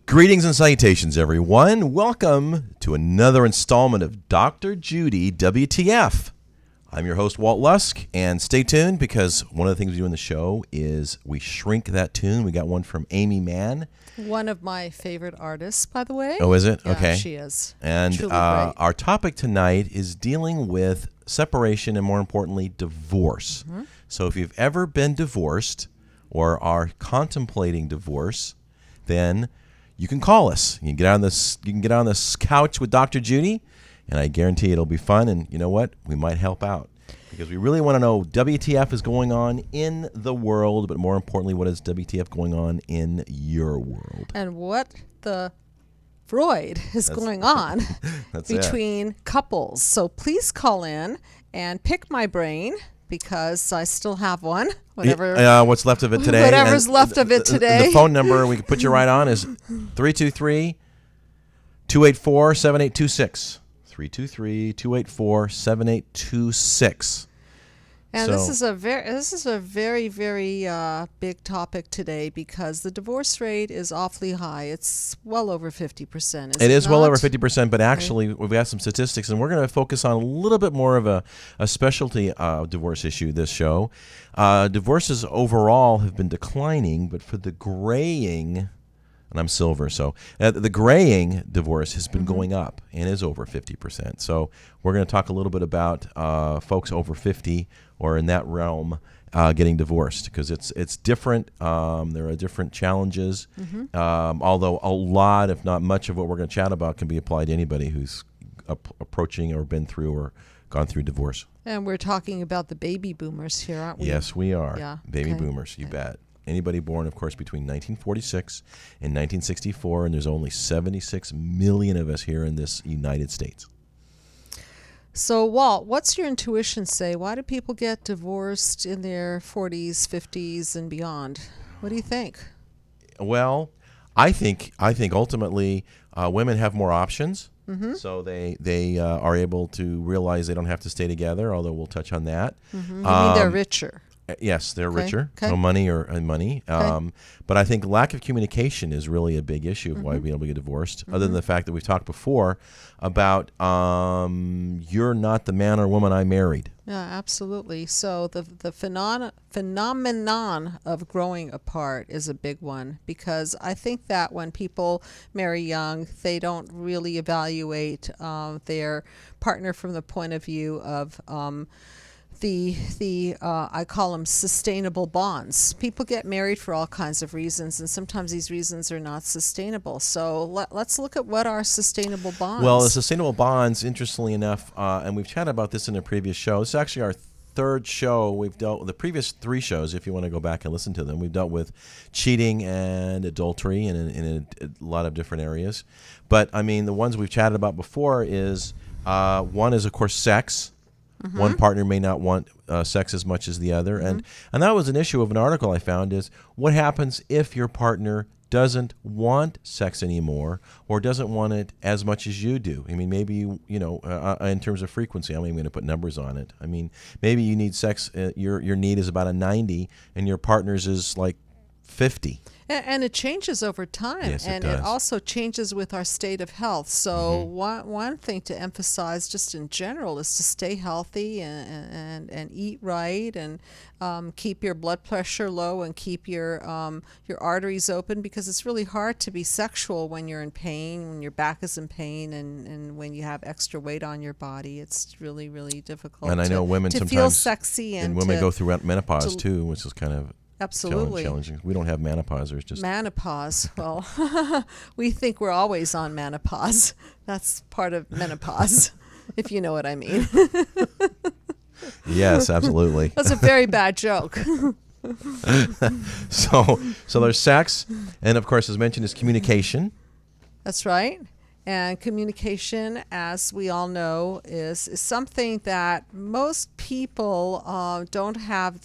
Greetings and salutations, everyone. Welcome to another installment of Dr. Judy WTF. I'm your host, Walt Lusk, and stay tuned because one of the things we do in the show is we shrink that tune. We got one from Amy Mann. One of my favorite artists, by the way. Oh, is it? Yeah, okay. She is. And our topic tonight is dealing with separation and, more importantly, divorce. Mm-hmm. So if you've ever been divorced or are contemplating divorce, then you can call us. You can get on this couch with Dr. Judy, and I guarantee it'll be fun. And you know what? We might help out because we really want to know WTF is going on in the world, but more importantly, what is WTF going on in your world? And what the Freud is going on between couples. So please call in and pick my brain, because I still have one. What's left of it today. Whatever's left of it today. The phone number we can put you right on is 323-284-7826. 323-284-7826. And this is a very, very big topic today because the divorce rate is awfully high. It's well over 50%. It is well over 50%, but actually we've got some statistics, and we're going to focus on a little bit more of a specialty divorce issue this show. Divorces overall have been declining, but for the graying, and I'm silver, so the graying divorce has been going up and is over 50%. So we're going to talk a little bit about folks over 50 or in that realm getting divorced, because it's different. There are different challenges, although a lot, if not much, of what we're going to chat about can be applied to anybody who's approaching or been through or gone through divorce. And we're talking about the baby boomers here, aren't we? Yes, we are. Yeah. Baby boomers, you bet. Anybody born, of course, between 1946 and 1964, and there's only 76 million of us here in this United States. So, Walt, what's your intuition say? Why do people get divorced in their 40s, 50s, and beyond? What do you think? Well, I think ultimately women have more options. So they are able to realize they don't have to stay together, although we'll touch on that. You mean they're richer? Yes, they're richer. No money or money. But I think lack of communication is really a big issue of why people get divorced, other than the fact that we've talked before about you're not the man or woman I married. Yeah, absolutely. So the phenomenon of growing apart is a big one, because I think that when people marry young, they don't really evaluate their partner from the point of view of I call them sustainable bonds. People get married for all kinds of reasons, and sometimes these reasons are not sustainable. So let's look at what are sustainable bonds. Well, the sustainable bonds, interestingly enough, and we've chatted about this in a previous show. This is actually our third show. We've dealt with the previous three shows, if you want to go back and listen to them. We've dealt with cheating and adultery in a lot of different areas. But, I mean, the ones we've chatted about before is one is, of course, sex. One partner may not want sex as much as the other. And that was an issue of an article I found, is what happens if your partner doesn't want sex anymore or doesn't want it as much as you do. I mean, maybe, in terms of frequency, I'm even going to put numbers on it. I mean, maybe you need sex, your need is about a 90 and your partner's is like 50. And it changes over time. Yes, and does. It also changes with our state of health. So one thing to emphasize just in general is to stay healthy and eat right, and keep your blood pressure low and keep your arteries open, because it's really hard to be sexual when you're in pain, when your back is in pain, and when you have extra weight on your body. It's really, really difficult. And I know women to sometimes feel sexy and women go through menopause too, which is kind of absolutely challenging. We don't have menopause. There's just menopause. Well, we think we're always on menopause. That's part of menopause, if you know what I mean. Yes, absolutely. That's a very bad joke. So there's sex, and of course, as mentioned, is communication. That's right. And communication, as we all know, is something that most people don't have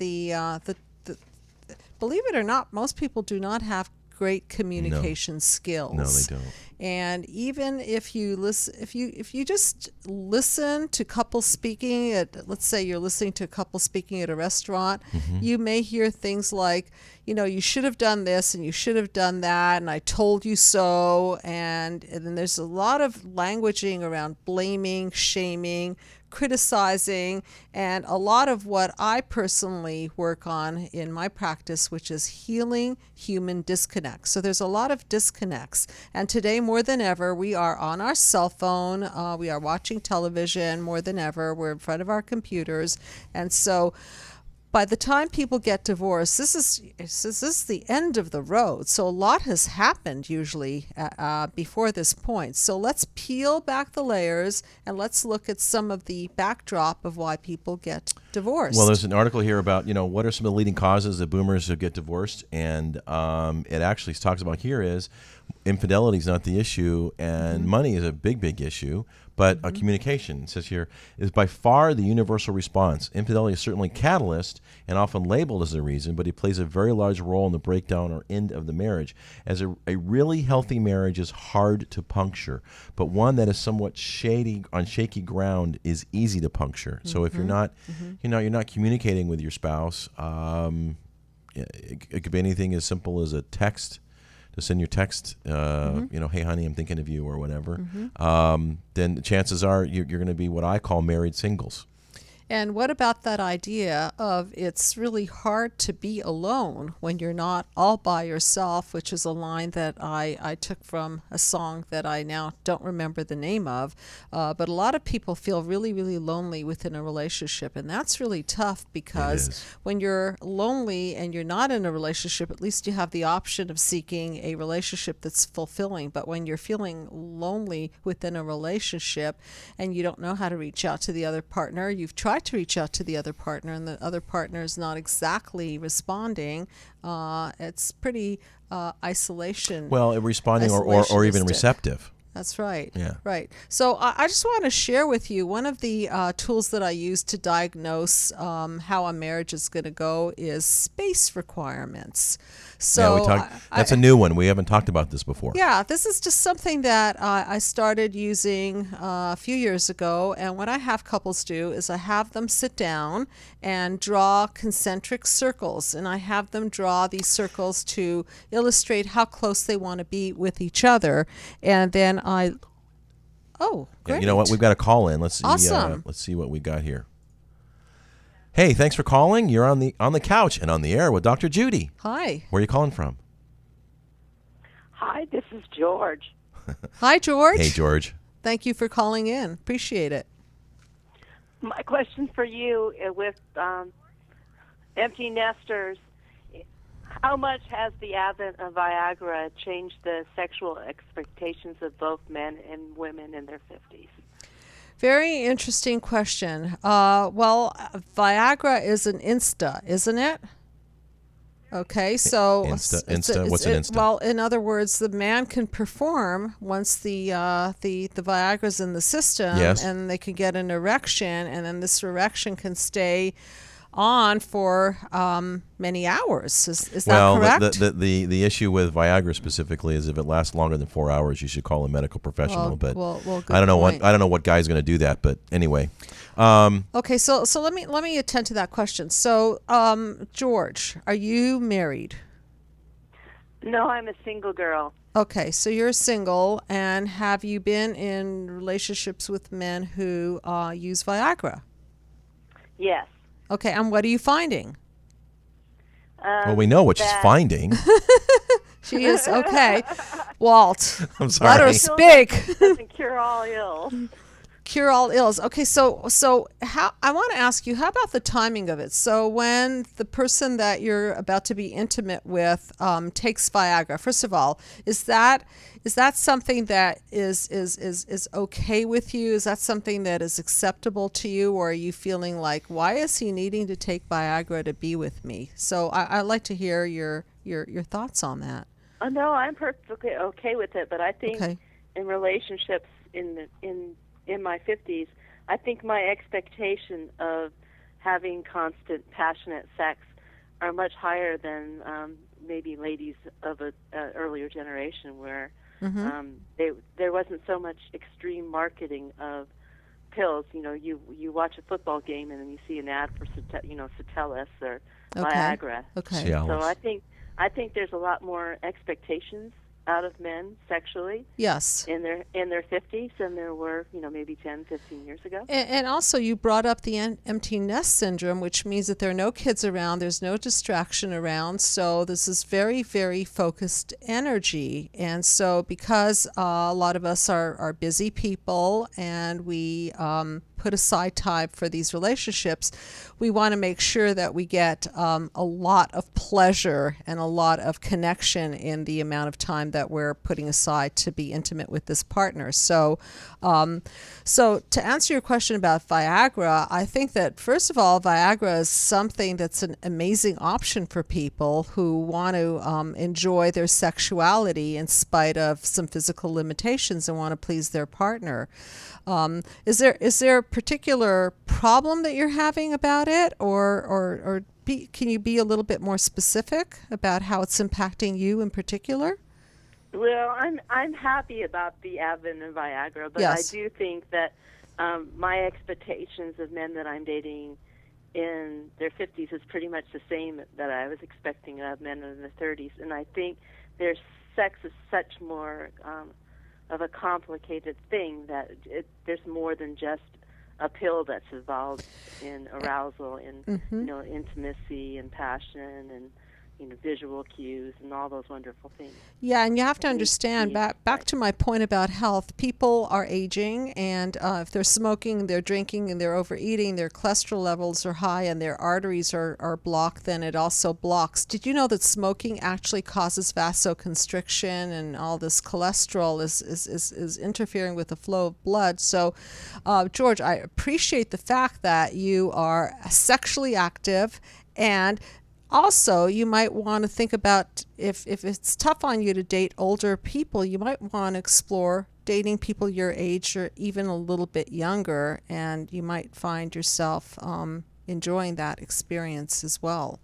believe it or not, most people do not have great communication skills. No, they don't. And even if you listen, if you just listen to couples speaking at, let's say you're listening to a couple speaking at a restaurant, you may hear things like, you should have done this and you should have done that, and I told you so. And then there's a lot of languaging around blaming, shaming, criticizing, and a lot of what I personally work on in my practice, which is healing human disconnects. So there's a lot of disconnects. And today, more than ever, we are on our cell phone. We are watching television more than ever. We're in front of our computers. And so by the time people get divorced, this is the end of the road. So a lot has happened usually before this point. So let's peel back the layers and let's look at some of the backdrop of why people get divorced. Well, there's an article here about, what are some of the leading causes of boomers who get divorced. And it actually talks about here is infidelity is not the issue, and money is a big, big issue. But communication, it says here, is by far the universal response. Infidelity is certainly a catalyst and often labeled as a reason, but it plays a very large role in the breakdown or end of the marriage. As a really healthy marriage is hard to puncture, but one that is somewhat on shaky ground is easy to puncture. So if you're not, you're not communicating with your spouse, it could be anything as simple as a text. To send your text, hey, honey, I'm thinking of you, or whatever, then the chances are you're going to be what I call married singles. And what about that idea of it's really hard to be alone when you're not all by yourself, which is a line that I took from a song that I now don't remember the name of. But a lot of people feel really, really lonely within a relationship. And that's really tough because when you're lonely and you're not in a relationship, at least you have the option of seeking a relationship that's fulfilling. But when you're feeling lonely within a relationship and you don't know how to reach out to the other partner, you've tried to reach out to the other partner and the other partner is not exactly responding, it's pretty isolation. Well, responding or even receptive. That's right. Yeah. Right. So I just want to share with you one of the tools that I use to diagnose how a marriage is going to go is space requirements. So that's a new one. We haven't talked about this before. Yeah, this is just something that I started using a few years ago. And what I have couples do is I have them sit down and draw concentric circles. And I have them draw these circles to illustrate how close they want to be with each other. And then great. You know what? We've got a call in. Let's see. Awesome. Let's see what we got here. Hey, thanks for calling. You're on the couch and on the air with Dr. Judy. Hi. Where are you calling from? Hi, this is George. Hi, George. Hey, George. Thank you for calling in. Appreciate it. My question for you with empty nesters, how much has the advent of Viagra changed the sexual expectations of both men and women in their 50s? Very interesting question. Well, Viagra is an Insta, isn't it? Okay, so Insta. What's an Insta? Well, in other words, the man can perform once the Viagra's in the system, and they can get an erection, and then this erection can stay on for many hours. Is that correct? Well, the issue with Viagra specifically is if it lasts longer than 4 hours, you should call a medical professional. Well, I don't know what guy's going to do that. But anyway. Okay, so let me attend to that question. So, George, are you married? No, I'm a single girl. Okay, so you're single, and have you been in relationships with men who use Viagra? Yes. Okay, and what are you finding? Well, we know what she's finding. She is, okay. Walt, I'm sorry. let her speak. Doesn't cure all ills. Cure all ills. Okay, so how I want to ask you, how about the timing of it? So when the person that you're about to be intimate with takes Viagra, first of all, is that something that is okay with you? Is that something that is acceptable to you, or are you feeling like, why is he needing to take Viagra to be with me? So I'd like to hear your thoughts on that. No, I'm perfectly okay with it, but I think in relationships in my 50s, I think my expectation of having constant, passionate sex are much higher than maybe ladies of an earlier generation where There wasn't so much extreme marketing of pills. You know, you watch a football game and then you see an ad for Cialis or Viagra. Okay. Cialis. So I think there's a lot more expectations out of men sexually Yes. in their 50s than there were, maybe 10, 15 years ago. And also, you brought up the empty nest syndrome, which means that there are no kids around, there's no distraction around, so this is very, very focused energy. And so because a lot of us are busy people and we put aside time for these relationships, we want to make sure that we get a lot of pleasure and a lot of connection in the amount of time that we're putting aside to be intimate with this partner. So to answer your question about Viagra, I think that, first of all, Viagra is something that's an amazing option for people who want to enjoy their sexuality in spite of some physical limitations and want to please their partner. Is there a particular problem that you're having about it, or can you be a little bit more specific about how it's impacting you in particular? Well, I'm happy about the advent of Viagra, but Yes. I do think that my expectations of men that I'm dating in their 50s is pretty much the same that I was expecting of men in their 30s, and I think their sex is such more of a complicated thing that there's more than just a pill that's involved in arousal and intimacy and passion and visual cues and all those wonderful things. Yeah, and you have to understand, back to my point about health, people are aging, and if they're smoking, they're drinking, and they're overeating, their cholesterol levels are high and their arteries are blocked, then it also blocks. Did you know that smoking actually causes vasoconstriction, and all this cholesterol is interfering with the flow of blood? So, George, I appreciate the fact that you are sexually active, and also, you might want to think about if it's tough on you to date older people, you might want to explore dating people your age or even a little bit younger, and you might find yourself enjoying that experience as well.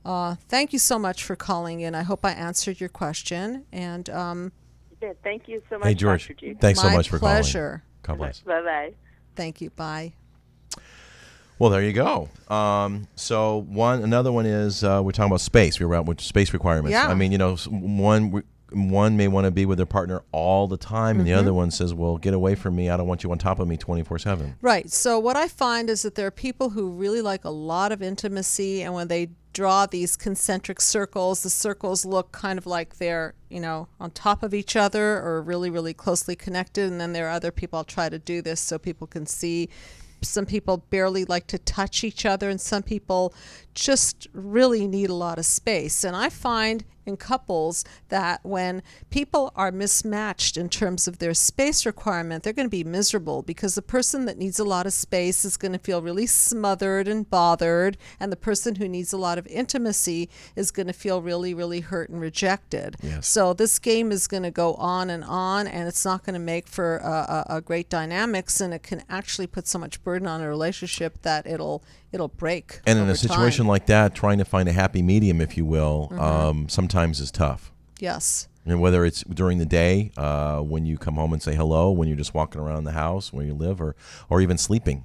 Thank you so much for calling in. I hope I answered your question. And thank you so much, hey, George, Dr. Judy. thanks so much for calling. My pleasure. God bless. Bye-bye. Thank you. Bye. Well, there you go. So another one is we're talking about space. We're about space requirements. Yeah. I mean, one may want to be with their partner all the time, and the other one says, well, get away from me. I don't want you on top of me 24/7. Right. So what I find is that there are people who really like a lot of intimacy, and when they draw these concentric circles, the circles look kind of like they're, on top of each other or really, really closely connected. And then there are other people, I'll try to do this so people can see. Some people barely like to touch each other, and some people just really need a lot of space. And I find in couples that when people are mismatched in terms of their space requirement, they're going to be miserable, because the person that needs a lot of space is going to feel really smothered and bothered, and the person who needs a lot of intimacy is going to feel really, really hurt and rejected. Yes. So this game is going to go on, and it's not going to make for a great dynamics, and it can actually put so much burden on a relationship that it'll break. And in over a situation time. like that, trying to find a happy medium, if you will, sometimes is tough. Yes. And whether it's during the day, when you come home and say hello, when you're just walking around the house where you live, or even sleeping.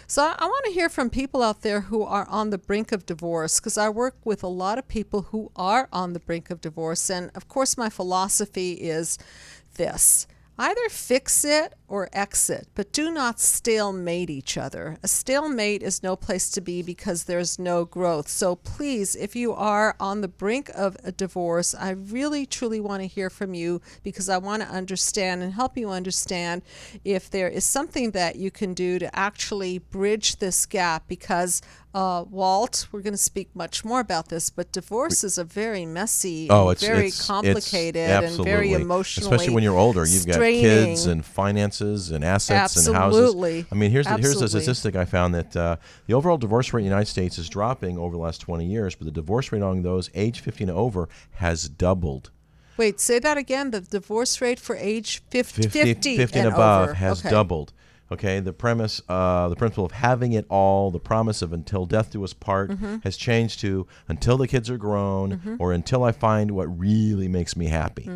So I want to hear from people out there who are on the brink of divorce, because I work with a lot of people who are on the brink of divorce. And of course, my philosophy is this: either fix it or exit, but do not stalemate each other. A stalemate is no place to be because there's no growth. So please, if you are on the brink of a divorce, I really, truly want to hear from you, because I want to understand and help you understand if there is something that you can do to actually bridge this gap, because Walt, we're going to speak much more about this, but divorce is a very messy, very complicated, and very emotionally especially when you're older. You've got kids and finances and assets and houses. Absolutely. I mean, here's the statistic I found, that the overall divorce rate in the United States is dropping over the last 20 years, but the divorce rate among those age 50 and over has doubled. Wait, say that again. The divorce rate for age 50 and above over has doubled. Okay, the principle of having it all, the promise of until death do us part, has changed to until the kids are grown, or until I find what really makes me happy.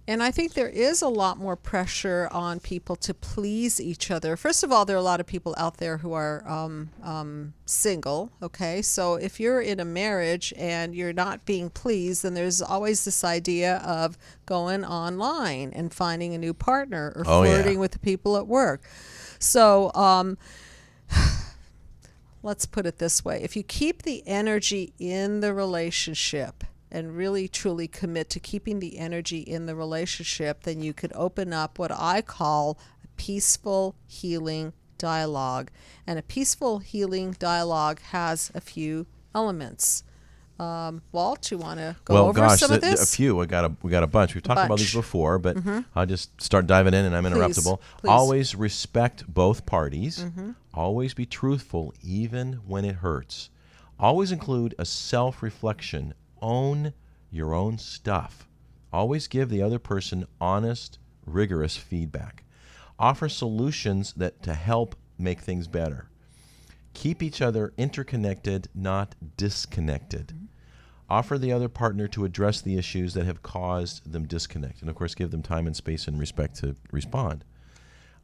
And I think there is a lot more pressure on people to please each other. First of all, there are a lot of people out there who are single, okay? So if you're in a marriage and you're not being pleased, then there's always this idea of going online and finding a new partner or flirting with the people at work. So let's put it this way. If you keep the energy in the relationship and really truly commit to keeping the energy in the relationship, then you could open up what I call a peaceful healing dialogue. And a peaceful healing dialogue has a few elements. Walt, you want to go over some of this? A few. We got a bunch. We've talked about these before, but I'll just start diving in, and I'm interruptible. Please. Always respect both parties. Always be truthful, even when it hurts. Always include a self-reflection. Own your own stuff. Always give the other person honest, rigorous feedback. Offer solutions to help make things better. Keep each other interconnected, not disconnected. Offer the other partner to address the issues that have caused them disconnect. And, of course, give them time and space and respect to respond.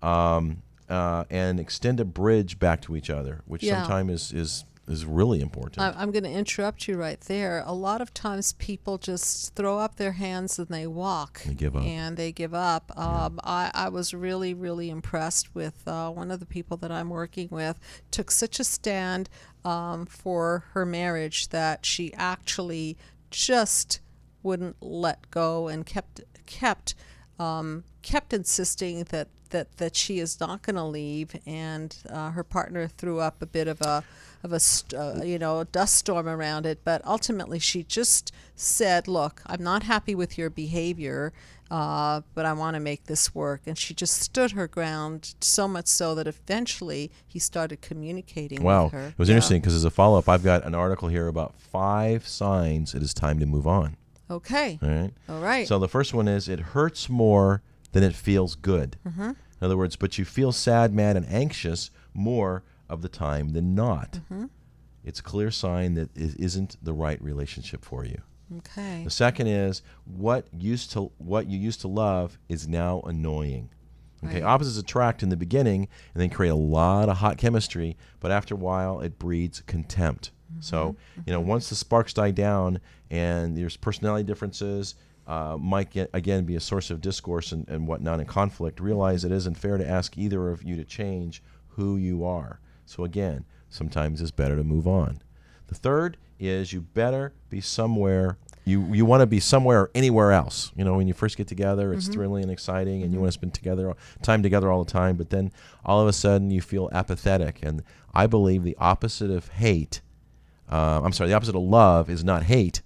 And extend a bridge back to each other, which sometimes is really important. I'm going to interrupt you right there. A lot of times people just throw up their hands and they walk. They give up. And they give up. I was really, really impressed with one of the people that I'm working with. Took such a stand for her marriage that she actually just wouldn't let go and kept insisting that she is not going to leave, and her partner threw up a bit of a dust storm around it, but ultimately she just said, look, I'm not happy with your behavior, but I want to make this work. And she just stood her ground, so much so that eventually he started communicating with her. It was interesting because as a follow-up, I've got an article here about 5 signs it is time to move on. Okay. All right. So the first one is it hurts more than it feels good. In other words, but you feel sad, mad, and anxious more of the time than not. It's a clear sign that it isn't the right relationship for you. Okay. The second is what you used to love is now annoying. Okay, Right. Opposites attract in the beginning and then create a lot of hot chemistry, but after a while it breeds contempt. So, once the sparks die down and there's personality differences, might again be a source of discourse and whatnot and conflict, realize it isn't fair to ask either of you to change who you are. So again, sometimes it's better to move on. The third is you better be somewhere. You want to be somewhere or anywhere else. When you first get together, it's thrilling and exciting, and you want to spend time together all the time. But then all of a sudden you feel apathetic. And I believe the opposite of the opposite of love is not hate,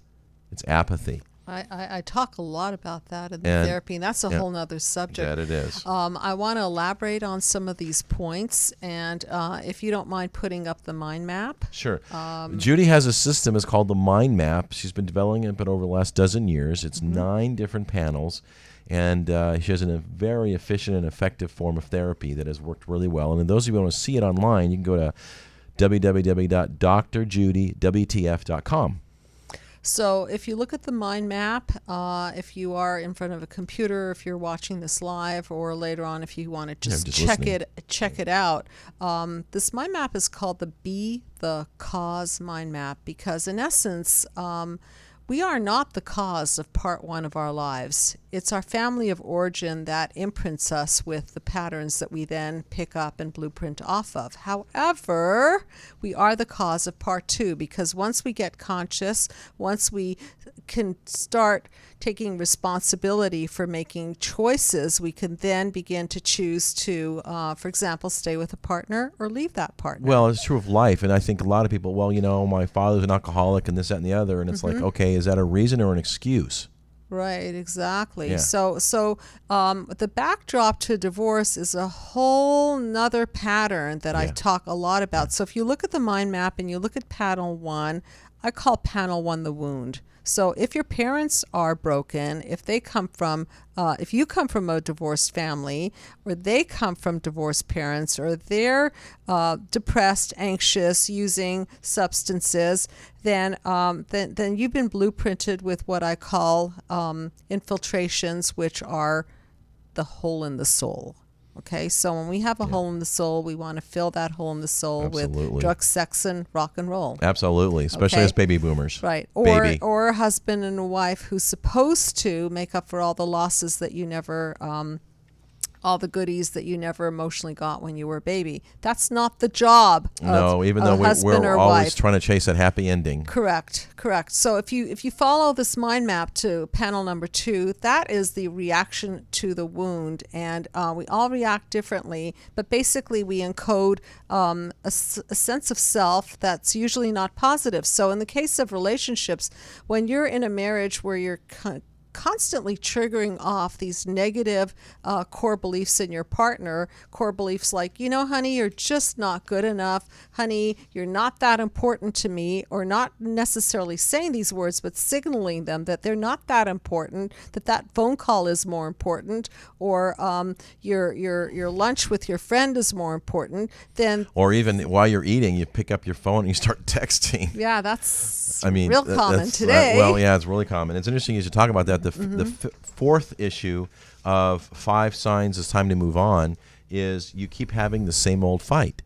it's apathy. I talk a lot about that in the therapy, and that's a whole nother subject. That it is. I want to elaborate on some of these points, and if you don't mind putting up the mind map. Sure. Judy has a system. It's called the mind map. She's been developing it over the last dozen years. It's 9 different panels, and she has a very efficient and effective form of therapy that has worked really well. And those of you who want to see it online, you can go to www.drjudywtf.com. So if you look at the mind map, if you are in front of a computer, if you're watching this live, or later on if you want to just check it out, this mind map is called the Be the Cause mind map, because in essence, we are not the cause of part 1 of our lives. It's our family of origin that imprints us with the patterns that we then pick up and blueprint off of. However, we are the cause of part 2, because once we get conscious, once we can start taking responsibility for making choices, we can then begin to choose to, for example, stay with a partner or leave that partner. Well, it's true of life. And I think a lot of people, my father's an alcoholic and this, that, and the other. And it's like, okay, is that a reason or an excuse? Right, exactly. Yeah. So the backdrop to divorce is a whole nother pattern that I talk a lot about. So if you look at the mind map and you look at panel 1, I call panel 1 the wound. So if your parents are broken, if they come from, if you come from a divorced family, or they come from divorced parents, or they're depressed, anxious, using substances, then you've been blueprinted with what I call infiltrations, which are the hole in the soul. Okay, so when we have a hole in the soul, we want to fill that hole in the soul with drugs, sex, and rock and roll. Absolutely, especially as baby boomers. Right, or a husband and a wife who's supposed to make up for all the losses that you never, all the goodies that you never emotionally got when you were a baby. That's not the job of even a though husband we're or always wife. trying to chase that happy ending. Correct. So if you follow this mind map to panel number 2, that is the reaction to the wound, and we all react differently. But basically, we encode a sense of self that's usually not positive. So in the case of relationships, when you're in a marriage where you're constantly triggering off these negative core beliefs in your partner, core beliefs like, honey, you're just not good enough, honey, you're not that important to me, or not necessarily saying these words, but signaling them that they're not that important, that phone call is more important, or your lunch with your friend is more important, then... Or even while you're eating, you pick up your phone and you start texting. Yeah, that's real common today. It's really common. It's interesting you should talk about that. The fourth issue of 5 signs it's time to move on is you keep having the same old fight,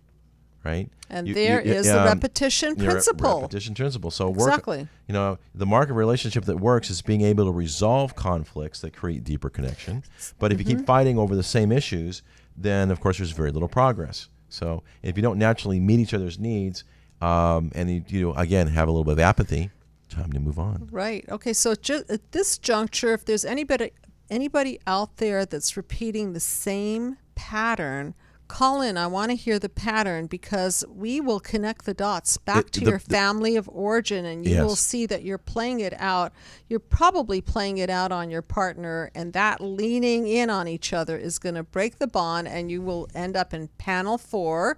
right? And there is the repetition principle. Repetition principle. So exactly. The mark of a relationship that works is being able to resolve conflicts that create deeper connection. But if you keep fighting over the same issues, then of course there's very little progress. So if you don't naturally meet each other's needs, and you again have a little bit of apathy, time to move on. Right. Okay. So at this juncture, if there's anybody out there that's repeating the same pattern, call in. I want to hear the pattern, because we will connect the dots back to your family of origin, and you will see that you're playing it out. You're probably playing it out on your partner, and that leaning in on each other is going to break the bond, and you will end up in panel 4,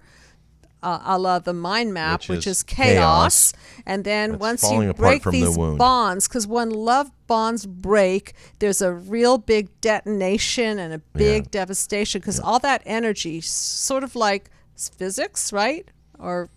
a la the mind map, which is chaos. And then once you break these bonds, because when love bonds break, there's a real big detonation and a big devastation, because all that energy, sort of like physics, right? Or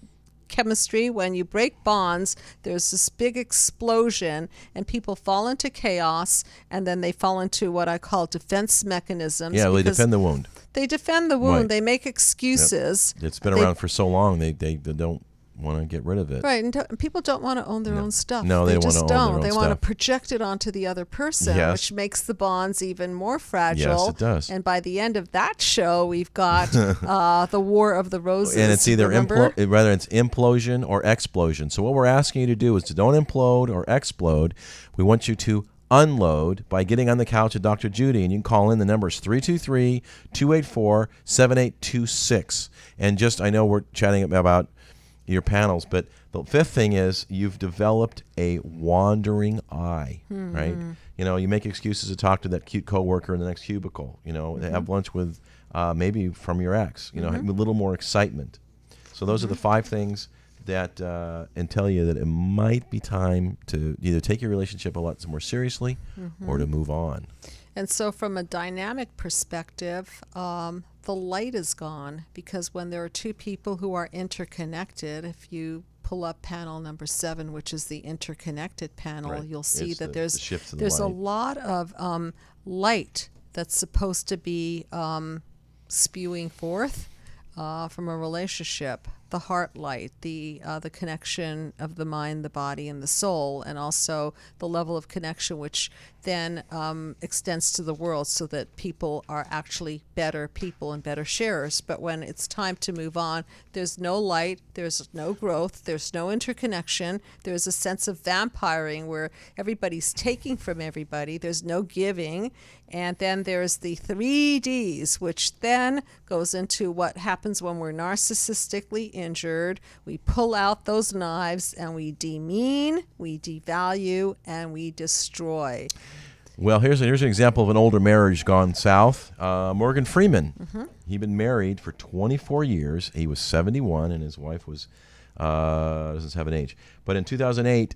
chemistry, when you break bonds, there's this big explosion, and people fall into chaos, and then they fall into what I call defense mechanisms. Yeah, they defend the wound. They defend the wound. Right. They make excuses. Yep. It's been around for so long, they don't want to get rid of it. Right, and people don't want to own their own stuff. No, they just want to own their own They stuff. want to project it onto the other person, which makes the bonds even more fragile. Yes, it does. And by the end of that show, we've got the War of the Roses. And it's either it's implosion or explosion. So what we're asking you to do is to don't implode or explode. We want you to unload by getting on the couch with Dr. Judy, and you can call in. The number is 323-284-7826. And I know we're chatting about your panels, but the fifth thing is you've developed a wandering eye, right? You make excuses to talk to that cute coworker in the next cubicle, have lunch with maybe from your ex, have a little more excitement. So those are the 5 things that and tell you that it might be time to either take your relationship a lot more seriously or to move on. And so from a dynamic perspective, the light is gone, because when there are 2 people who are interconnected, if you pull up panel number 7, which is the interconnected panel, you'll see that there's a lot of light that's supposed to be spewing forth from a relationship. The heart light, the connection of the mind, the body, and the soul, and also the level of connection which then extends to the world, so that people are actually better people and better sharers. But when it's time to move on, there's no light, there's no growth, there's no interconnection, there's a sense of vampiring where everybody's taking from everybody, there's no giving. And then there's the 3 Ds, which then goes into what happens when we're narcissistically injured. We pull out those knives and we demean, we devalue, and we destroy. Well, here's an example of an older marriage gone south. Morgan Freeman. He'd been married for 24 years. He was 71, and his wife was Doesn't have an age. But in 2008,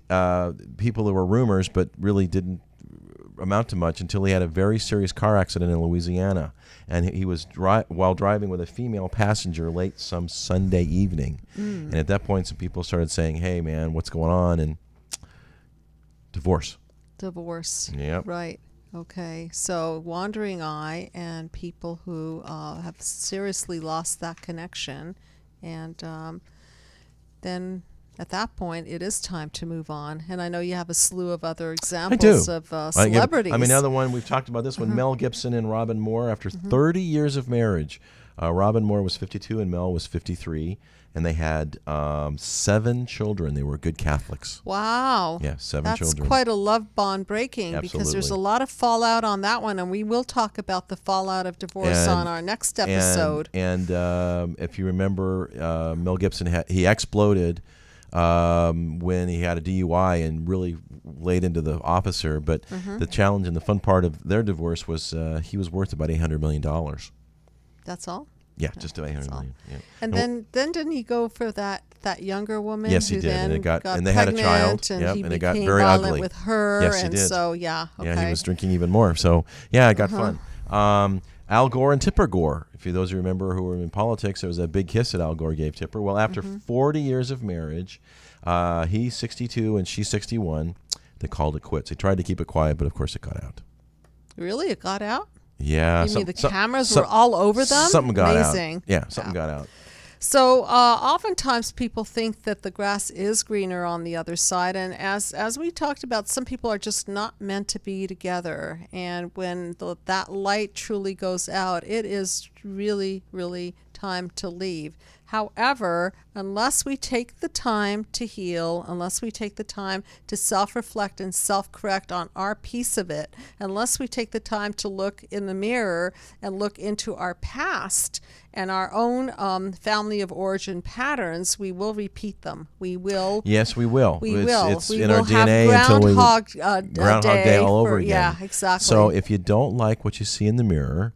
people, there were rumors, but really didn't amount to much until he had a very serious car accident in Louisiana. And he was while driving with a female passenger late some Sunday evening. And at that point, some people started saying, hey, man, what's going on? And divorce. Yep. Right. Okay. So wandering eye and people who have seriously lost that connection. And then at that point, it is time to move on. And I know you have a slew of other examples of celebrities. Another one, we've talked about this one, Mel Gibson and Robin Moore. After 30 years of marriage, Robin Moore was 52 and Mel was 53. And they had 7 children. They were good Catholics. Wow. Yeah, 7 That's children. That's quite a love bond breaking. Absolutely. Because there's a lot of fallout on that one. And we will talk about the fallout of divorce on our next episode. And if you remember, Mel Gibson, he exploded when he had a DUI and really laid into the officer. But the challenge and the fun part of their divorce was he was worth about $800 million. That's all? Yeah, just about $800 million. Yeah. And then didn't he go for that younger woman? Yes, he who did. Then and they had a child. And yep, he and it got became very violent ugly with her. Yes, he and did. So okay. Yeah, he was drinking even more. So yeah, it got fun. Al Gore and Tipper Gore. If those who remember who were in politics, there was a big kiss that Al Gore gave Tipper. Well, after 40 years of marriage, he's 62 and she's 61. They called it quits. They tried to keep it quiet, but of course it got out. Really? It got out? Yeah. You mean the cameras were all over them? Something got Amazing. out. Yeah, something got out. So oftentimes people think that the grass is greener on the other side. And as we talked about, some people are just not meant to be together. And when that light truly goes out, it is really, really time to leave. However, unless we take the time to heal, unless we take the time to self-reflect and self-correct on our piece of it, unless we take the time to look in the mirror and look into our past and our own family of origin patterns, we will repeat them. We will. Yes, we will. We will. It's we in will our DNA have until Groundhog Day all over again. Yeah, exactly. So if you don't like what you see in the mirror,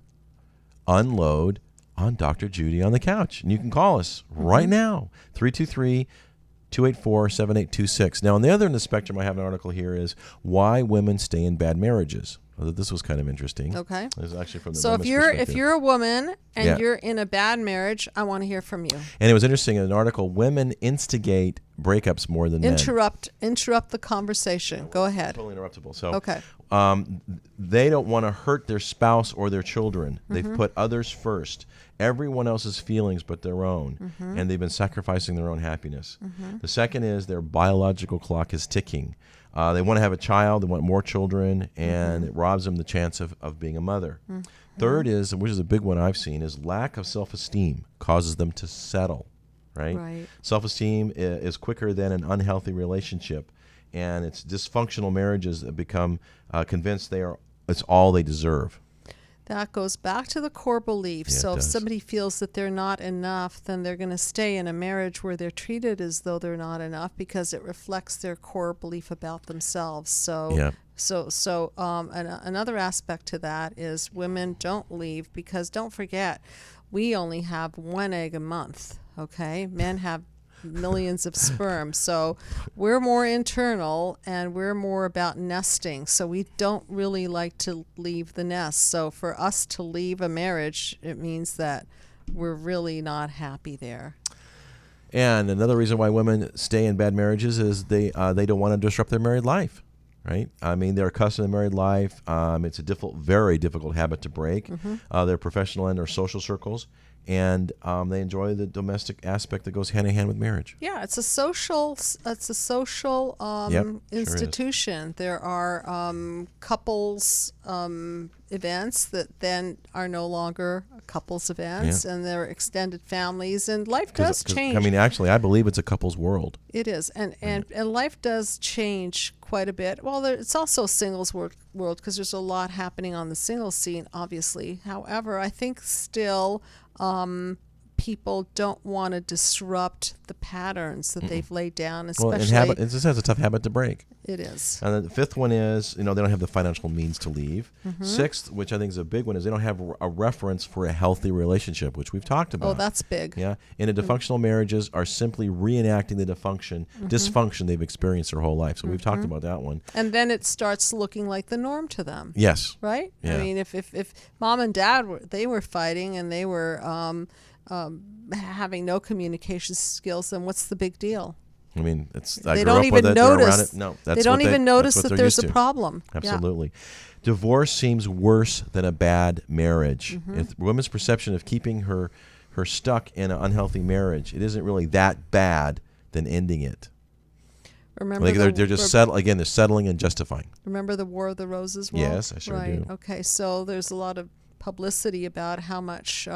unload on Dr. Judy on the couch. And you can call us right now, 323-284-7826. Now, on the other end of the spectrum, I have an article here is Why Women Stay in Bad Marriages. This was kind of interesting. Okay. This is actually from the So women's if perspective. you're a woman and you're in a bad marriage, I want to hear from you. And it was interesting in an article, women instigate breakups more than men. Interrupt the conversation. Go ahead. Totally interruptible. So okay. They don't want to hurt their spouse or their children. They've put others first. Everyone else's feelings but their own. And they've been sacrificing their own happiness. The second is their biological clock is ticking. They want to have a child. They want more children. And it robs them the chance of being a mother. Third is, which is a big one I've seen, is lack of self-esteem causes them to settle. Right? Self-esteem is quicker than an unhealthy relationship. And it's dysfunctional marriages that become convinced it's all they deserve. That goes back to the core belief. Yeah, so if does. somebody feels that they're not enough, then they're going to stay in a marriage where they're treated as though they're not enough because it reflects their core belief about themselves. So Yeah. Another aspect to that is women don't leave because don't forget, we only have one egg a month, okay? Men have millions of sperm. So we're more internal and we're more about nesting. So we don't really like to leave the nest. So for us to leave a marriage, it means that we're really not happy there. And another reason why women stay in bad marriages is they don't want to disrupt their married life. Right? I mean, they're accustomed to married life. It's a very difficult habit to break. Their professional and their social circles. And they enjoy the domestic aspect that goes hand in hand with marriage. Yeah, it's a social institution. There are couples events that then are no longer couples events, and they're extended families, and life does change. I mean, actually, I believe it's a couple's world. It is, and life does change quite a bit. Well, it's also a singles world because there's a lot happening on the singles scene, obviously. However, I think still people don't want to disrupt the patterns that they've laid down, Well, especially. it just has a tough habit to break. It is. And then the fifth one is, they don't have the financial means to leave. Sixth, which I think is a big one, is they don't have a reference for a healthy relationship, which we've talked about. Oh, that's big. Yeah. And the dysfunctional marriages are simply reenacting the dysfunction they've experienced their whole life. So we've talked about that one. And then it starts looking like the norm to them. Yes. Right? Yeah. I mean, if mom and dad were fighting and they were having no communication skills, then what's the big deal? I mean, They don't even notice. That's they don't even notice that's what that they're there's used a to. problem. Absolutely. Divorce seems worse than a bad marriage. If women's perception of keeping her stuck in an unhealthy marriage, it isn't really that bad than ending it. Remember, They're just they're settling and justifying. Remember the War of the Roses? Yes, I sure do. Okay, so there's a lot of publicity about how much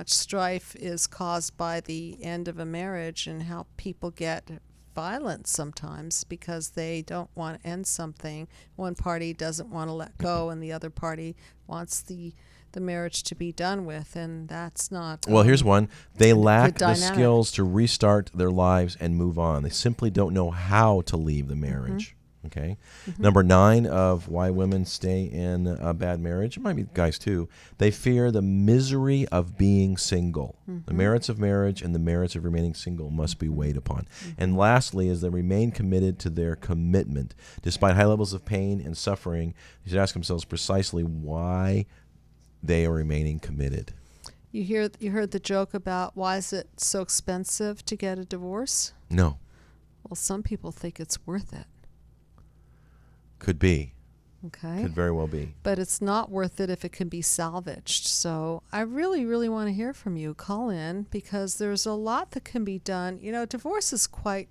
strife is caused by the end of a marriage and how people get violent sometimes because they don't want to end something. One party doesn't want to let go and the other party wants the marriage to be done with, and that's not Well, here's one. They lack the dynamic. skills to restart their lives and move on. They simply don't know how to leave the marriage. Okay. Number 9 of why women stay in a bad marriage, it might be guys too, they fear the misery of being single. The merits of marriage and the merits of remaining single must be weighed upon. And lastly is they remain committed to their commitment. Despite high levels of pain and suffering, they should ask themselves precisely why they are remaining committed. You heard the joke about why is it so expensive to get a divorce? No. Well, some people think it's worth it. Could be. Okay. Could very well be. But it's not worth it if it can be salvaged. So I really, really want to hear from you. Call in because there's a lot that can be done. Divorce is quite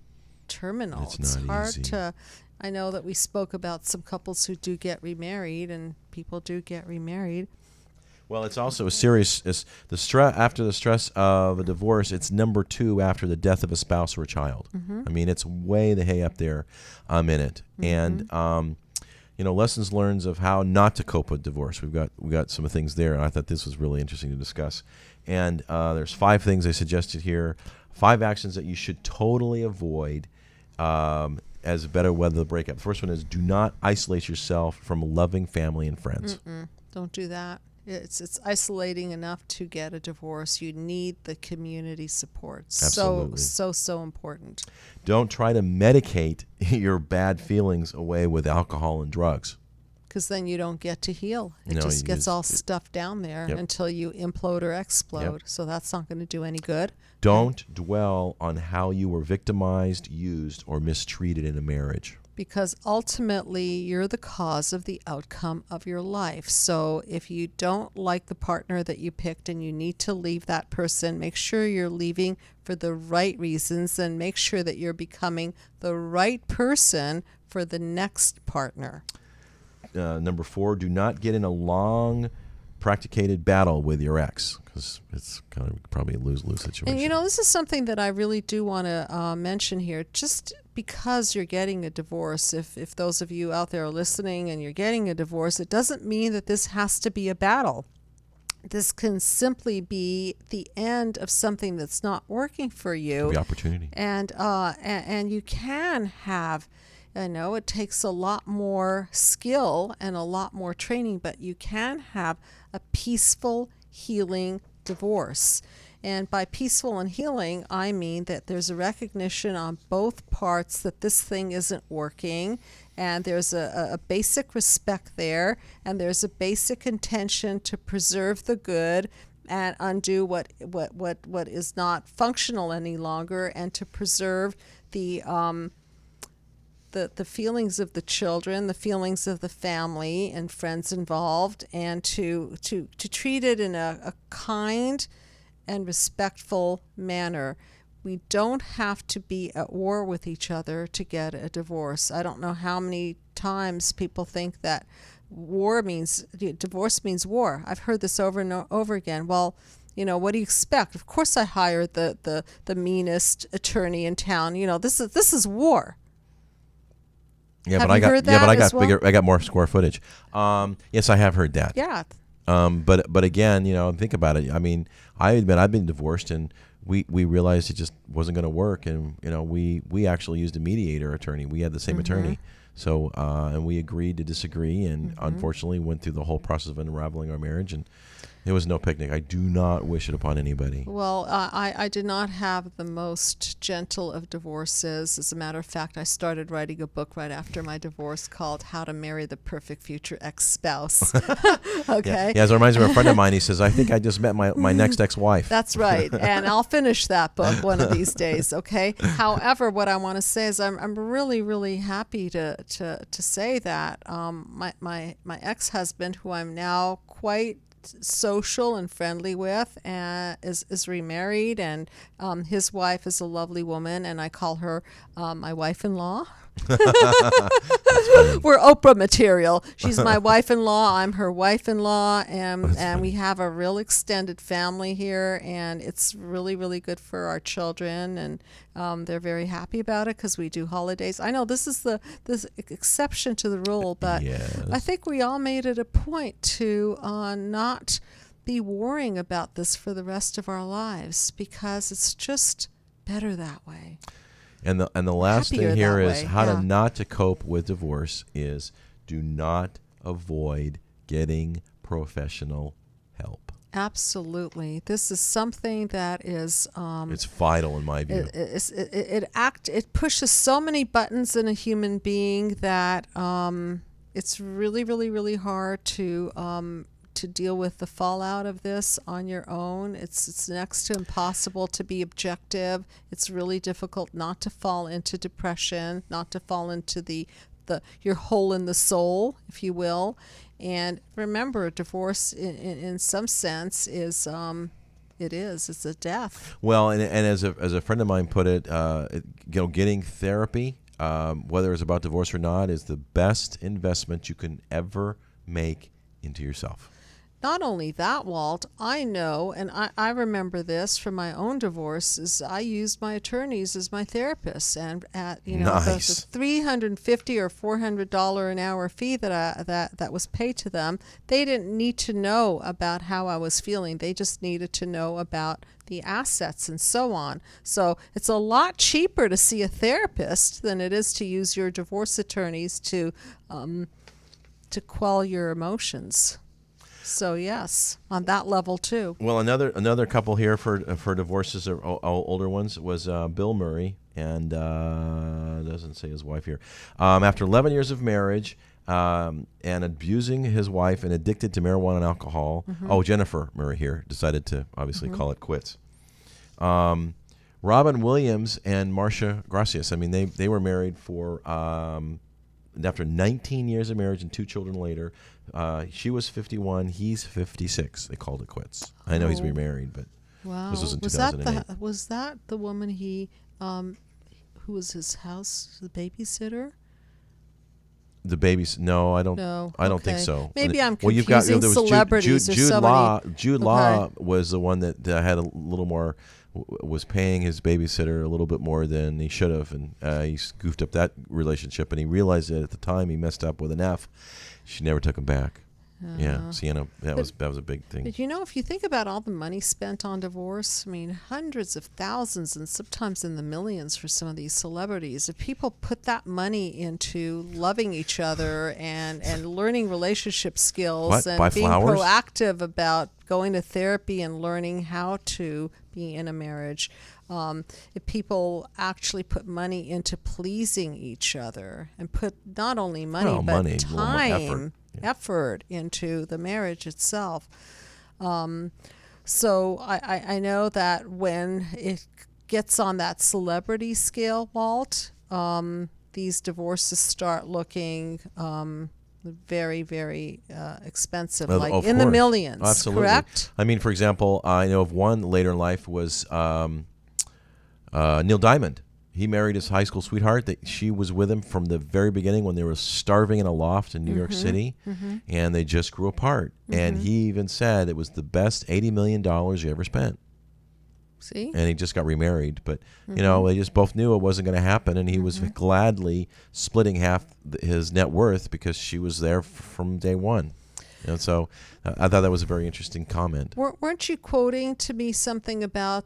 terminal. It's not hard easy. to. I know that we spoke about some couples who do get remarried, and people do get remarried. Well, it's also a serious. After the stress of a divorce, it's number 2 after the death of a spouse or a child. I mean, it's way the hay up there in it. And lessons learned of how not to cope with divorce. We got some things there, and I thought this was really interesting to discuss. And there's 5 things I suggested here, 5 actions that you should totally avoid as a better weather the breakup. The first one is do not isolate yourself from loving family and friends. Don't do that. It's isolating enough to get a divorce. You need the community support. Absolutely. So important. Don't try to medicate your bad feelings away with alcohol and drugs. Because then you don't get to heal. It No, just you gets just- all stuffed down there until you implode or explode. Yep. So that's not going to do any good. Don't dwell on how you were victimized, used, or mistreated in a marriage. Because ultimately you're the cause of the outcome of your life. So if you don't like the partner that you picked and you need to leave that person, make sure you're leaving for the right reasons and make sure that you're becoming the right person for the next partner. Number 4, do not get in a long, practicated battle with your ex because it's kind of probably a lose-lose situation. And this is something that I really do want to mention here. Just because you're getting a divorce, if those of you out there are listening and you're getting a divorce, it doesn't mean that this has to be a battle. This can simply be the end of something that's not working for you. The opportunity. And you can have, it takes a lot more skill and a lot more training, but you can have a peaceful, healing divorce. And by peaceful and healing, I mean that there's a recognition on both parts that this thing isn't working, and there's a basic respect there, and there's a basic intention to preserve the good and undo what is not functional any longer, and to preserve the feelings of the children, the feelings of the family and friends involved, and to treat it in a kind and respectful manner. We don't have to be at war with each other to get a divorce. I don't know how many times people think that divorce means war. I've heard this over and over again. Well, what do you expect? Of course I hired the meanest attorney in town. This is war. Yeah, Have but you heard that I as well? I got more square footage. Yes, I have heard that. Yeah. But again, think about it. I mean, I admit I've been divorced, and we realized it just wasn't going to work, and we actually used a mediator attorney. We had the same attorney, so and we agreed to disagree, and unfortunately went through the whole process of unraveling our marriage, and it was no picnic. I do not wish it upon anybody. Well, I did not have the most gentle of divorces. As a matter of fact, I started writing a book right after my divorce called How to Marry the Perfect Future Ex-Spouse. Okay. Yeah, as it reminds me of a friend of mine. He says, I think I just met my next ex-wife. That's right. And I'll finish that book one of these days, okay? However, what I want to say is I'm really, really happy to say that my ex-husband, who I'm now quite social and friendly with, and is remarried, and his wife is a lovely woman, and I call her my wife-in-law. We're Oprah material. She's my wife-in-law, I'm her wife-in-law, and we have a real extended family here, and it's really, really good for our children, and they're very happy about it because we do holidays. I know this is this exception to the rule, but Yes. I think we all made it a point to not be worrying about this for the rest of our lives, because it's just better that way. And the last Happier thing here that is way, how yeah. to not to cope with divorce is do not avoid getting professional help. Absolutely. This is something that is It's vital in my view. it pushes so many buttons in a human being that it's really, really, really hard to deal with the fallout of this on your own. It's next to impossible to be objective. It's really difficult not to fall into depression, not to fall into your hole in the soul, if you will. And remember, divorce in some sense is it's a death. Well, and as a friend of mine put it, getting therapy, whether it's about divorce or not, is the best investment you can ever make into yourself. Not only that, Walt, I know, and I remember this from my own divorce, is I used my attorneys as my therapists, and at Nice. the $350 or $400 an hour fee that was paid to them, they didn't need to know about how I was feeling. They just needed to know about the assets and so on. So it's a lot cheaper to see a therapist than it is to use your divorce attorneys to quell your emotions. So yes, on that level too. Well, another couple here for divorces, or older ones, was Bill Murray, and doesn't say his wife here. After 11 years of marriage and abusing his wife and addicted to marijuana and alcohol. Jennifer Murray here decided to obviously call it quits. Robin Williams and Marcia Gracias. I mean, they were married for after 19 years of marriage and 2 children later. She was 51. He's 56. They called it quits. I know he's remarried, but Wow. this was in 2008. Was that the woman who was his house, the babysitter? The babies? No, I don't. No. I don't Okay. think so. Maybe I'm Well, you've got confusing there was celebrities. There's Jude so Law. many. Jude Okay. Law was the one that had a little more, was paying his babysitter a little bit more than he should have, and he goofed up that relationship. And he realized that at the time he messed up with an F. She never took him back. Yeah, Sienna, that was a big thing. But if you think about all the money spent on divorce, I mean, hundreds of thousands and sometimes in the millions for some of these celebrities. If people put that money into loving each other and learning relationship skills What? and Buy being flowers? proactive about going to therapy and learning how to be in a marriage, if people actually put money into pleasing each other and put not only money but money, a little more time, effort. into the marriage itself. So I know that when it gets on that celebrity scale, Walt, these divorces start looking very, very expensive, like Of in the course. millions, Absolutely. correct? I mean, for example, I know of one later in life was Neil Diamond. He married his high school sweetheart. She was with him from the very beginning when they were starving in a loft in New York City, and they just grew apart. And he even said it was the best $80 million he ever spent. See? And he just got remarried. But, they just both knew it wasn't going to happen, and he was gladly splitting half his net worth because she was there from day one. And so I thought that was a very interesting comment. Weren't you quoting to me something about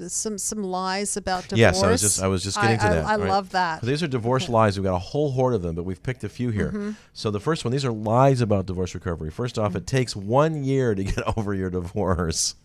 some lies about divorce? Yes, I was just getting to that. I right? love that. So these are divorce lies. We've got a whole horde of them, but we've picked a few here. So the first one, these are lies about divorce recovery. First off, it takes 1 year to get over your divorce.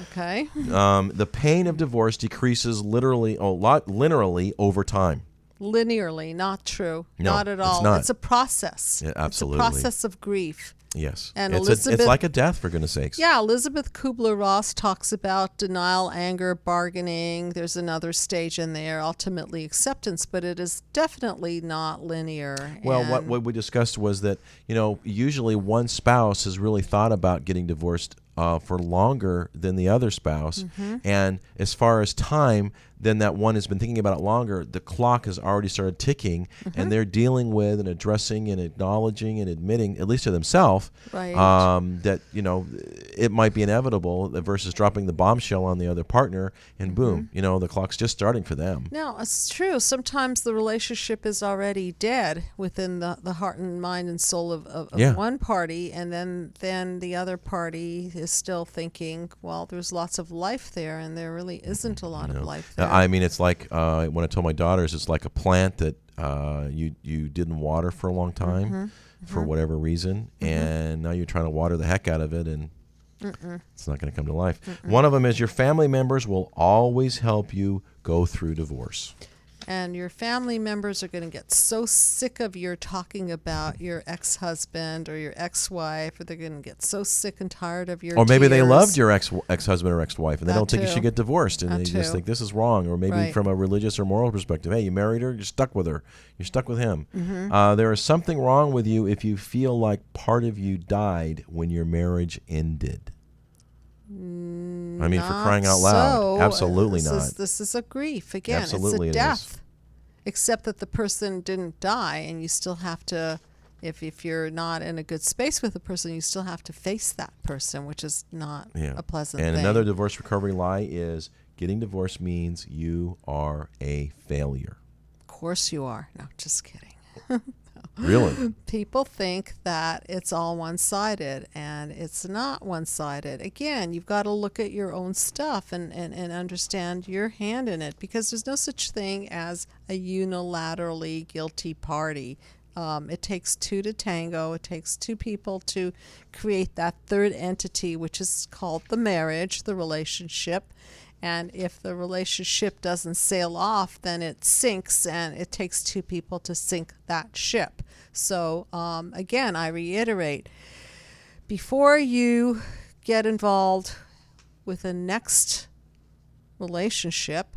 Okay. The pain of divorce decreases linearly over time. Linearly, not true. No, not at it's all. not. It's a process. Yeah, absolutely. It's a process of grief. Yes. And It's like a death, for goodness sakes. Yeah, Elizabeth Kubler-Ross talks about denial, anger, bargaining. There's another stage in there, ultimately acceptance, but it is definitely not linear. Well, what we discussed was that, usually one spouse has really thought about getting divorced for longer than the other spouse. And as far as time, then that one has been thinking about it longer. The clock has already started ticking, and they're dealing with and addressing and acknowledging and admitting, at least to themselves, Right. that, it might be inevitable versus dropping the bombshell on the other partner, and boom, the clock's just starting for them. Now, it's true. Sometimes the relationship is already dead within the heart and mind and soul of one party, and then the other party is still thinking, well, there's lots of life there, and there really isn't a lot of life there. I mean, it's like when I told my daughters, it's like a plant that you didn't water for a long time for whatever reason, and now you're trying to water the heck out of it, and it's not going to come to life. One of them is your family members will always help you go through divorce. And your family members are going to get so sick of your talking about your ex-husband or your ex-wife, or they're going to get so sick and tired of your Or maybe they tears. loved your ex-husband or ex-wife, and they That don't think you too. should get divorced, and That they just too. think this is wrong. Or maybe Right. from a religious or moral perspective, hey, you married her, you're stuck with her. You're stuck with him. There is something wrong with you if you feel like part of you died when your marriage ended. I mean, for crying out loud. So, Absolutely this not. This is a grief. Again, Absolutely it's it a is. death. Except that the person didn't die, and you still have to, if you're not in a good space with the person, you still have to face that person, which is not a pleasant And thing. another divorce recovery lie is getting divorced means you are a failure. Of course you are. No, just kidding. Really? People think that it's all one-sided, and it's not one-sided. Again, you've got to look at your own stuff and understand your hand in it, because there's no such thing as a unilaterally guilty party. It takes two to tango. It takes two people to create that third entity, which is called the marriage, the relationship. And if the relationship doesn't sail off, then it sinks, and it takes two people to sink that ship. So, again, I reiterate, before you get involved with the next relationship,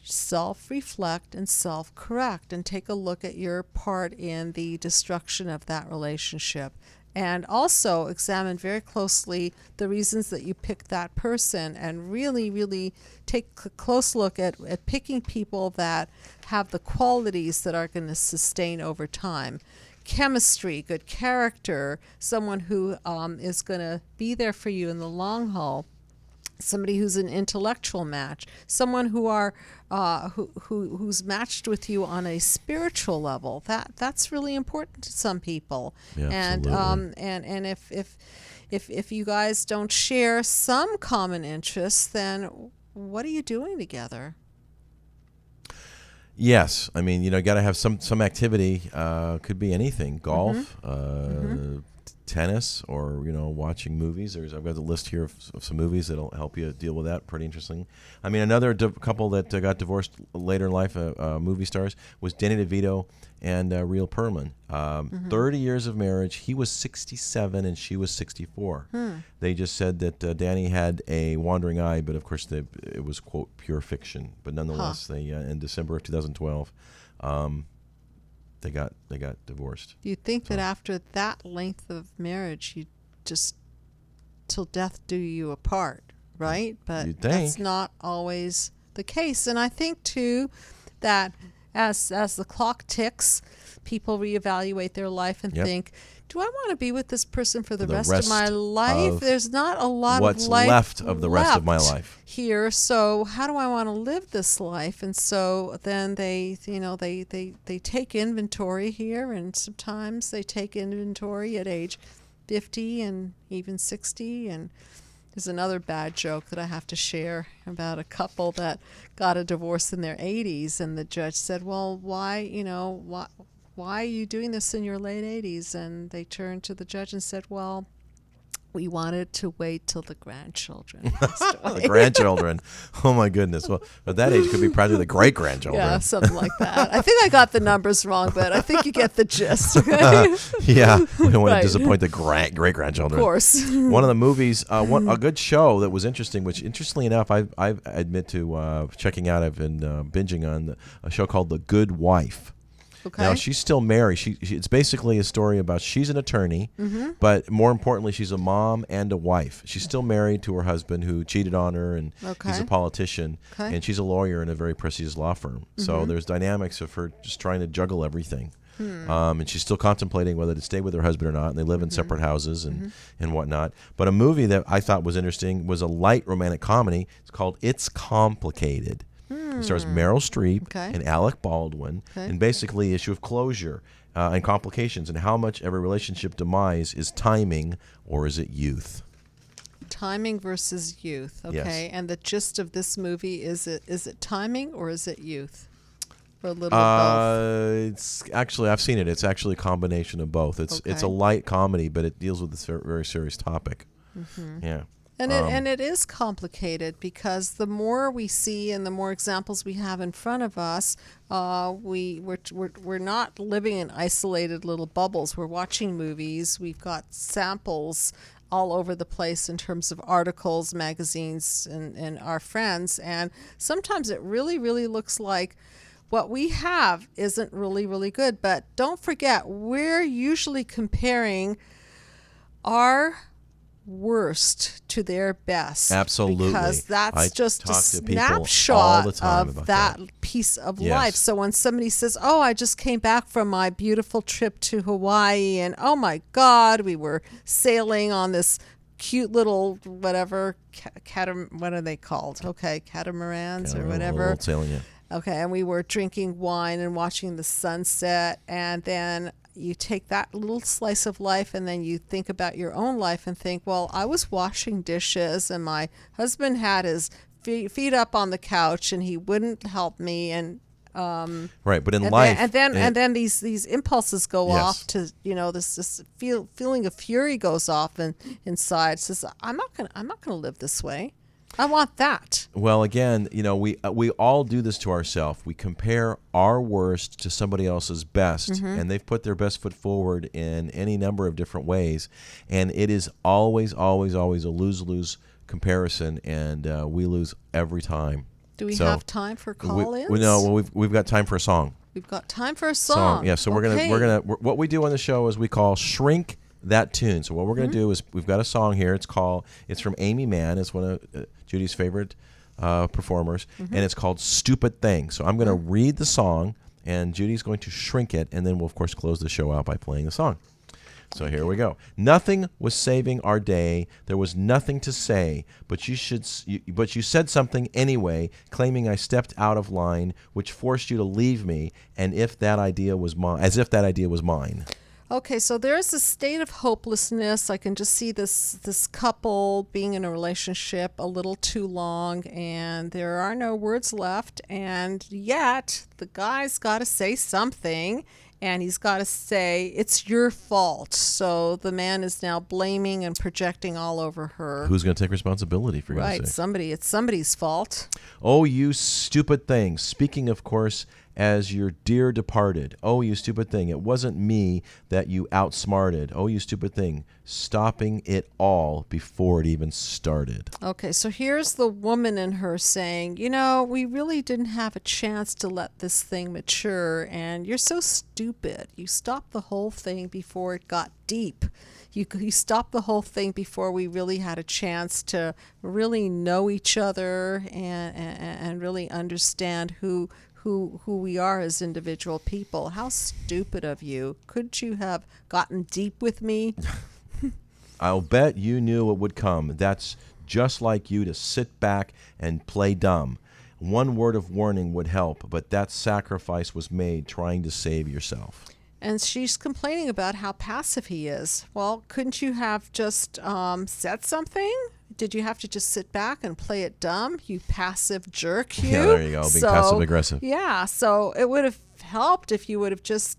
self-reflect and self-correct, and take a look at your part in the destruction of that relationship. And also examine very closely the reasons that you picked that person, and really, really take a close look at picking people that have the qualities that are going to sustain over time. Chemistry, good character, someone who is going to be there for you in the long haul. Somebody who's an intellectual match, someone who's matched with you on a spiritual level. That's really important to some people. Yeah, and absolutely. And if you guys don't share some common interests, then what are you doing together? Yes. I mean, you got to have some activity. Could be anything. Golf, tennis, or watching movies. I've got a list here of some movies that'll help you deal with that. Pretty interesting. I mean, another couple that got divorced later in life, movie stars, was Danny DeVito and Rhea Perlman. 30 years of marriage. He was 67 and she was 64. They just said that Danny had a wandering eye, but of course it was, quote, pure fiction. But nonetheless, they in December of 2012. They got divorced. You'd think that after that length of marriage, you just till death do you apart, right? But You'd that's think. not always the case. And I think too that as the clock ticks, people reevaluate their life and think, do I want to be with this person for the rest of my life? There's not a lot what's of life left of the rest of my life here. So how do I want to live this life? And so then they take inventory here, and sometimes they take inventory at age 50 and even 60. And there's another bad joke that I have to share about a couple that got a divorce in their 80s, and the judge said, well, why are you doing this in your late 80s? And they turned to the judge and said, well, we wanted to wait till the grandchildren passed away. The grandchildren. Oh, my goodness. Well, at that age, it could be probably the great-grandchildren. Yeah, something like that. I think I got the numbers wrong, but I think you get the gist. Right? Yeah, we don't want Right. to disappoint the great-grandchildren. Of course. One of the movies, a good show that was interesting, which interestingly enough, I admit to checking out. I've been binging on a show called The Good Wife. Okay. Now, she's still married. It's basically a story about she's an attorney, but more importantly, she's a mom and a wife. She's still married to her husband who cheated on her, and he's a politician, and she's a lawyer in a very prestigious law firm. So there's dynamics of her just trying to juggle everything. And she's still contemplating whether to stay with her husband or not, and they live in separate houses and whatnot. But a movie that I thought was interesting was a light romantic comedy. It's called It's Complicated. It stars Meryl Streep and Alec Baldwin, and basically issue of closure and complications, and how much every relationship demise is timing or is it youth. Timing versus youth. Okay. Yes. And the gist of this movie, is it timing or is it youth? Or a little of both? It's actually, I've seen it. It's actually a combination of both. It's a light comedy, but it deals with this very, very serious topic. Yeah. And it is complicated, because the more we see and the more examples we have in front of us, we're not living in isolated little bubbles. We're watching movies. We've got samples all over the place in terms of articles, magazines, and our friends. And sometimes it really, really looks like what we have isn't really, really good. But don't forget, we're usually comparing our worst to their best. Absolutely. Because that's I just a talk to people snapshot all the time of about that that. piece of Yes. life. So when somebody says, oh, I just came back from my beautiful trip to Hawaii, and oh my God, we were sailing on this cute little whatever, what are they called? Okay, catamarans or whatever. Old sailing, yeah. Okay, and we were drinking wine and watching the sunset, and then you take that little slice of life and then you think about your own life and think, well, I was washing dishes and my husband had his feet up on the couch and he wouldn't help me, and right, but in life, and then these impulses go Yes. off to, this feeling of fury goes off and inside says, I'm not gonna live this way. I want that. well, again, we all do this to ourselves. We compare our worst to somebody else's best, and they've put their best foot forward in any number of different ways, and it is always, always, always a lose-lose comparison, and we lose every time. Do we have time for call-ins? We've got time for a song. We've got time for a song. Yeah, so Okay. we're gonna what we do on the show is we call shrink that tune. So what we're gonna do is we've got a song here. It's from Amy Mann. It's one of Judy's favorite performers, and it's called "Stupid Thing." So I'm gonna read the song, and Judy's going to shrink it, and then we'll of course close the show out by playing the song. So here we go. Nothing was saving our day. There was nothing to say, but you said something anyway, claiming I stepped out of line, which forced you to leave me, and as if that idea was mine. Okay, so there's a state of hopelessness. I can just see this couple being in a relationship a little too long, and there are no words left, and yet the guy's got to say something, and he's got to say, it's your fault. So the man is now blaming and projecting all over her. Who's going to take responsibility for Right, God's sake? it's somebody's fault. Oh, you stupid thing. Speaking, of course, as your dear departed. Oh, you stupid thing. It wasn't me that you outsmarted. Oh, you stupid thing. Stopping it all before it even started. Okay, so here's the woman in her saying, we really didn't have a chance to let this thing mature, and you're so stupid. You stopped the whole thing before it got deep. You stopped the whole thing before we really had a chance to really know each other and really understand who we are as individual people. How stupid of you. Couldn't you have gotten deep with me? I'll bet you knew it would come. That's just like you to sit back and play dumb. One word of warning would help, but that sacrifice was made trying to save yourself. And she's complaining about how passive he is. Well, couldn't you have just said something? Did you have to just sit back and play it dumb? You passive jerk, you. Yeah, there you go. Being passive aggressive. Yeah, so it would have helped if you would have just,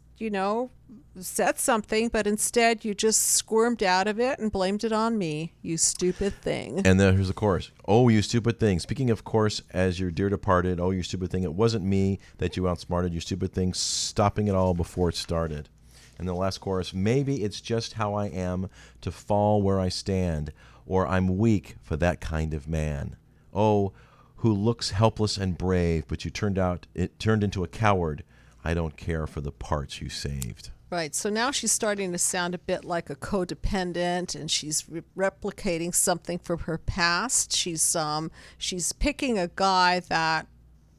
said something, but instead you just squirmed out of it and blamed it on me, you stupid thing. And then here's the chorus. Oh, you stupid thing. Speaking of course, as your dear departed, oh, you stupid thing. It wasn't me that you outsmarted, you stupid thing, stopping it all before it started. And the last chorus, maybe it's just how I am to fall where I stand, or I'm weak for that kind of man. Oh, who looks helpless and brave, but you turned into a coward. I don't care for the parts you saved. Right. So now she's starting to sound a bit like a codependent, and she's replicating something from her past. She's picking a guy that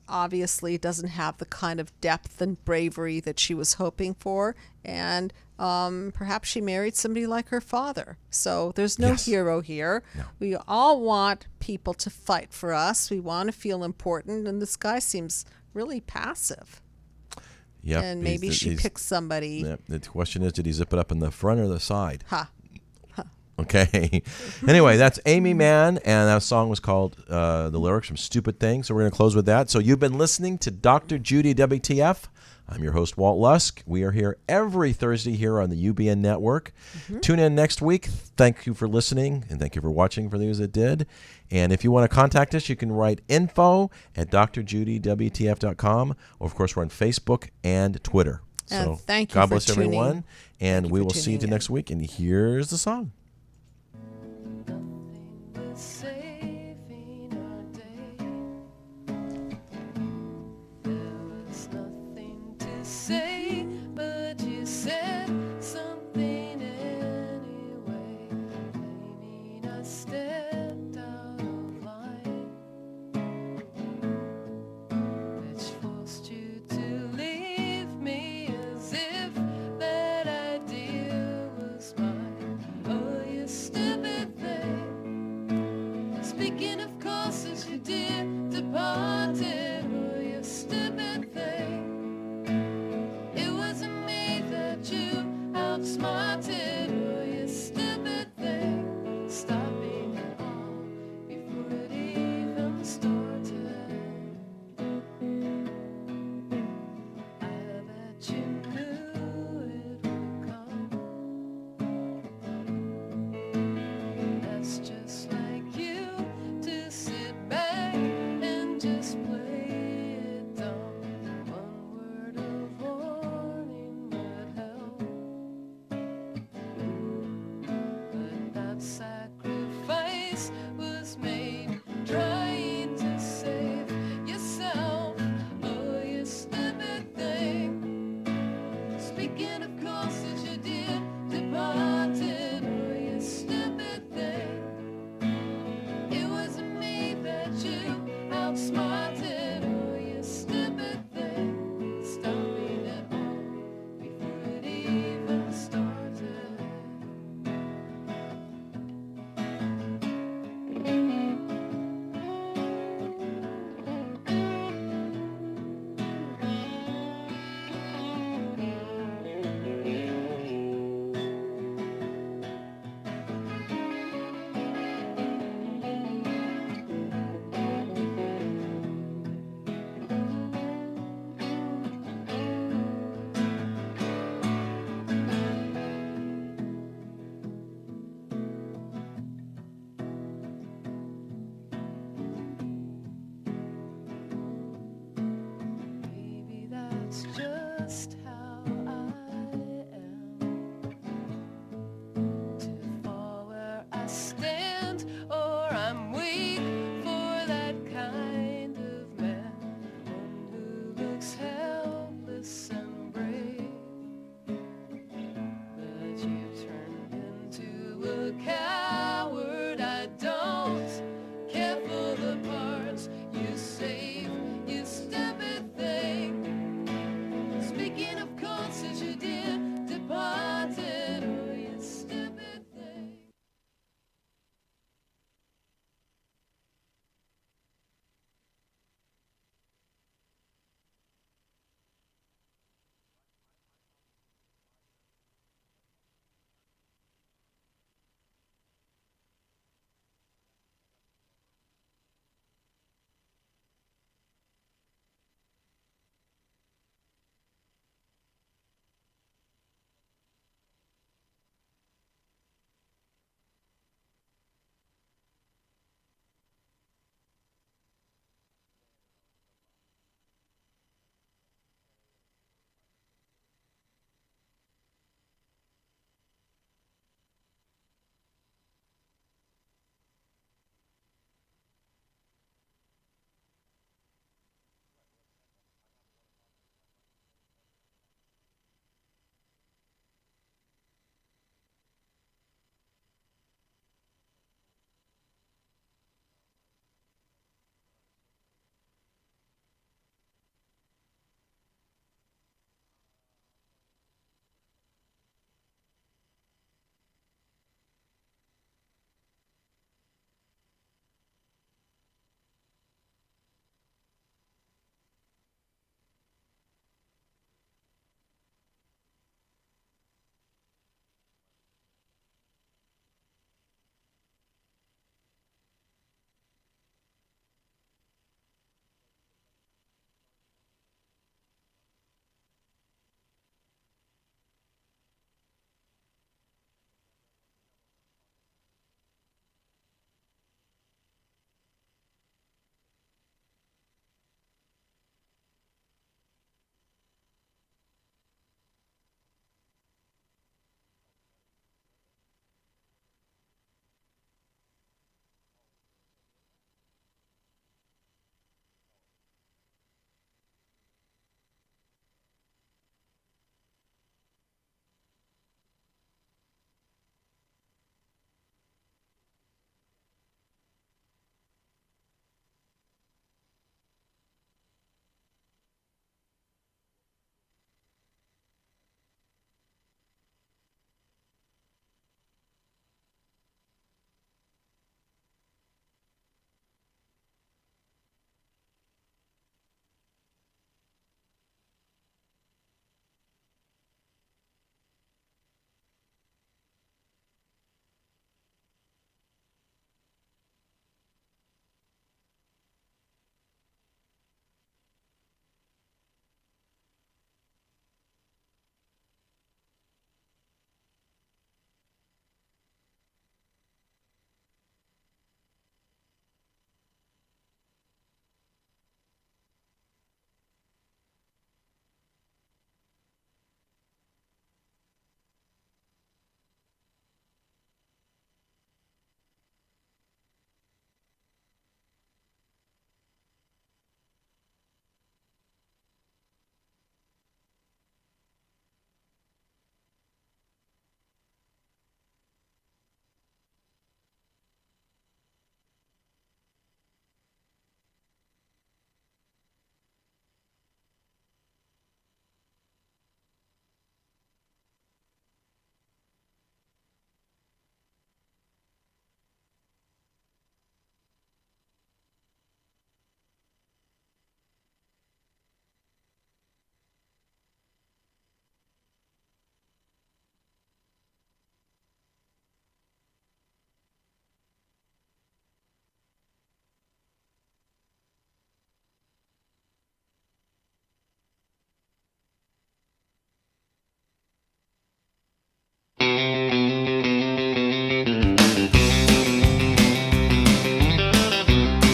obviously doesn't have the kind of depth and bravery that she was hoping for, and perhaps she married somebody like her father. So there's no hero here. No. We all want people to fight for us. We want to feel important, and this guy seems really passive. Yep. And maybe she picks somebody. Yep. The question is, did he zip it up in the front or the side? Ha. Okay. Anyway, that's Amy Mann, and that song was called the lyrics from Stupid Thing. So we're going to close with that. So you've been listening to Dr. Judy WTF. I'm your host, Walt Lusk. We are here every Thursday here on the UBN Network. Mm-hmm. Tune in next week. Thank you for listening, and thank you for watching for those that did. And if you want to contact us, you can write info@drjudywtf.com. Or, of course, we're on Facebook and Twitter. So thank you God for bless tuning. everyone, and we will see you tuning in. next week. And here's the song. Speaking of courses you did.